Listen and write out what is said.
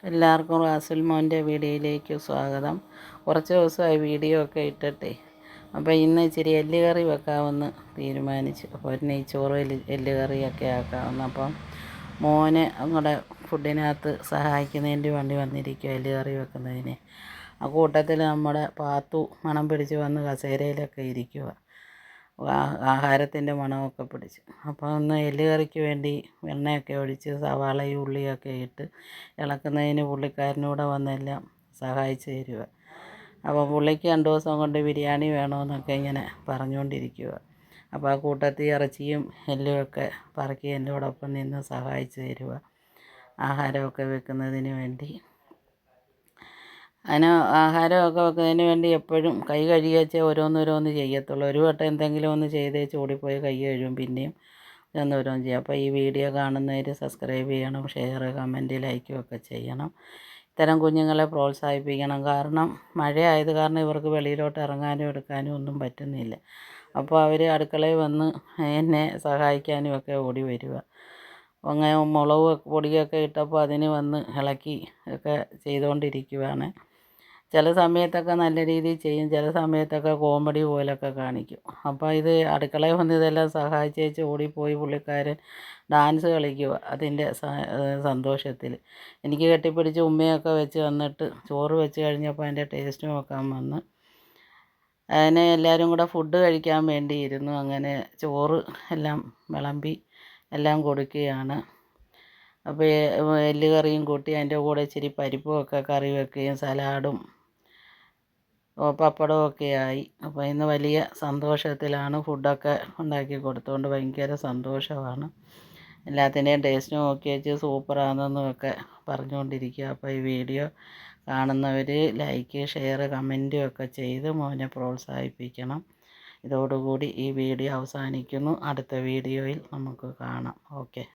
എല്ലാവർക്കും റാസുൽ മോൻ്റെ വീഡിയോയിലേക്ക് സ്വാഗതം. കുറച്ച് ദിവസമായി വീഡിയോ ഒക്കെ ഇട്ടിട്ടേ, അപ്പോൾ ഇന്ന് ഇച്ചിരി എല്ല് കറി വെക്കാമെന്ന് തീരുമാനിച്ചു. അപ്പോൾ ഒരു നെയ്ച്ചോറ് എല്ല് കറിയൊക്കെ ആക്കാമെന്ന്. അപ്പം മോനെ അങ്ങോട്ട് ഫുഡിനകത്ത് സഹായിക്കുന്നതിന് വേണ്ടി വന്നിരിക്കുക, എല്ല് കറി വെക്കുന്നതിന്. ആ കൂട്ടത്തിൽ നമ്മുടെ പാത്തു മണം പിടിച്ച് വന്ന് കസേരയിലൊക്കെ ഇരിക്കുക, ആഹാരത്തിൻ്റെ മണമൊക്കെ പിടിച്ച്. അപ്പോൾ ഒന്ന് എല്ല് കറിക്ക് വേണ്ടി എണ്ണയൊക്കെ ഒഴിച്ച് സവാളയും ഉള്ളിയൊക്കെ ഇട്ട് ഇളക്കുന്നതിന് പുള്ളിക്കാരനൂടെ വന്നെല്ലാം സഹായിച്ച് തരിക. അപ്പോൾ പുള്ളിക്ക് 2 ദിവസം കൊണ്ട് ബിരിയാണി വേണമെന്നൊക്കെ ഇങ്ങനെ പറഞ്ഞുകൊണ്ടിരിക്കുക. അപ്പോൾ ആ കൂട്ടത്തിൽ ഇറച്ചിയും എല്ലുമൊക്കെ പറക്കി എന്നോടൊപ്പം നിന്ന് സഹായിച്ച് തരിക ആഹാരമൊക്കെ വെക്കുന്നതിന് വേണ്ടി. അതിന് ആഹാരമൊക്കെ വെക്കുന്നതിന് വേണ്ടി എപ്പോഴും കൈ കഴുകിയേച്ചേ ഓരോന്നോരോന്ന് ചെയ്യത്തുള്ളൂ. ഒരു വട്ടം എന്തെങ്കിലും ഒന്ന് ചെയ്തേച്ച് ഓടിപ്പോയി കൈ കഴുകും, പിന്നെയും ഓരോന്ന് ചെയ്യും. അപ്പോൾ ഈ വീഡിയോ കാണുന്നവർ സബ്സ്ക്രൈബ് ചെയ്യണം, ഷെയർ, കമൻറ്റ്, ലൈക്കും ഒക്കെ ചെയ്യണം. ഇത്തരം കുഞ്ഞുങ്ങളെ പ്രോത്സാഹിപ്പിക്കണം. കാരണം മഴയായത് കാരണം ഇവർക്ക് വെളിയിലോട്ട് ഇറങ്ങാനും എടുക്കാനും ഒന്നും പറ്റുന്നില്ല. അപ്പോൾ അവർ അടുക്കളയിൽ വന്ന് എന്നെ സഹായിക്കാനും ഒക്കെ ഓടി വരിക. അങ്ങനെ മുളക് പൊടിയൊക്കെ ഇട്ടപ്പോൾ അതിന് വന്ന് ഇളക്കി ഒക്കെ ചെയ്തുകൊണ്ടിരിക്കുവാണ്. ചില സമയത്തൊക്കെ നല്ല രീതിയിൽ ചെയ്യും, ചില സമയത്തൊക്കെ കോമഡി പോലൊക്കെ കാണിക്കും. അപ്പോൾ ഇത് അടുക്കളയിൽ വന്ന് ഇതെല്ലാം സഹായിച്ചേച്ച് ഓടിപ്പോയി പുള്ളിക്കാരൻ ഡാൻസ് കളിക്കുക അതിൻ്റെ സന്തോഷത്തിൽ. എനിക്ക് കെട്ടിപ്പിടിച്ച് ഉമ്മയൊക്കെ വെച്ച് വന്നിട്ട് ചോറ് വെച്ച് കഴിഞ്ഞപ്പോൾ അതിൻ്റെ ടേസ്റ്റ് നോക്കാൻ വന്ന്. അതിനെ എല്ലാവരും കൂടെ ഫുഡ് കഴിക്കാൻ വേണ്ടിയിരുന്നു. അങ്ങനെ ചോറ് എല്ലാം വിളമ്പി എല്ലാം കൊടുക്കുകയാണ്. അപ്പോൾ എല്ല് കറിയും കൂട്ടി അതിൻ്റെ കൂടെ ഇച്ചിരി പരിപ്പും ഒക്കെ കറി വെക്കുകയും സലാഡും പപ്പടമൊക്കെ ആയി. അപ്പോൾ ഇന്ന് വലിയ സന്തോഷത്തിലാണ്. ഫുഡൊക്കെ ഉണ്ടാക്കി കൊടുത്തുകൊണ്ട് ഭയങ്കര സന്തോഷമാണ്. എല്ലാത്തിൻ്റെയും ടേസ്റ്റ് നോക്കി വെച്ച് സൂപ്പറാണെന്നൊക്കെ പറഞ്ഞുകൊണ്ടിരിക്കുക. അപ്പോൾ ഈ വീഡിയോ കാണുന്നവർ ലൈക്ക്, ഷെയർ, കമൻറ്റും ഒക്കെ ചെയ്ത് മോനെ പ്രോത്സാഹിപ്പിക്കണം. ഇതോടുകൂടി ഈ വീഡിയോ അവസാനിക്കുന്നു. അടുത്ത വീഡിയോയിൽ നമുക്ക് കാണാം. ഓക്കെ.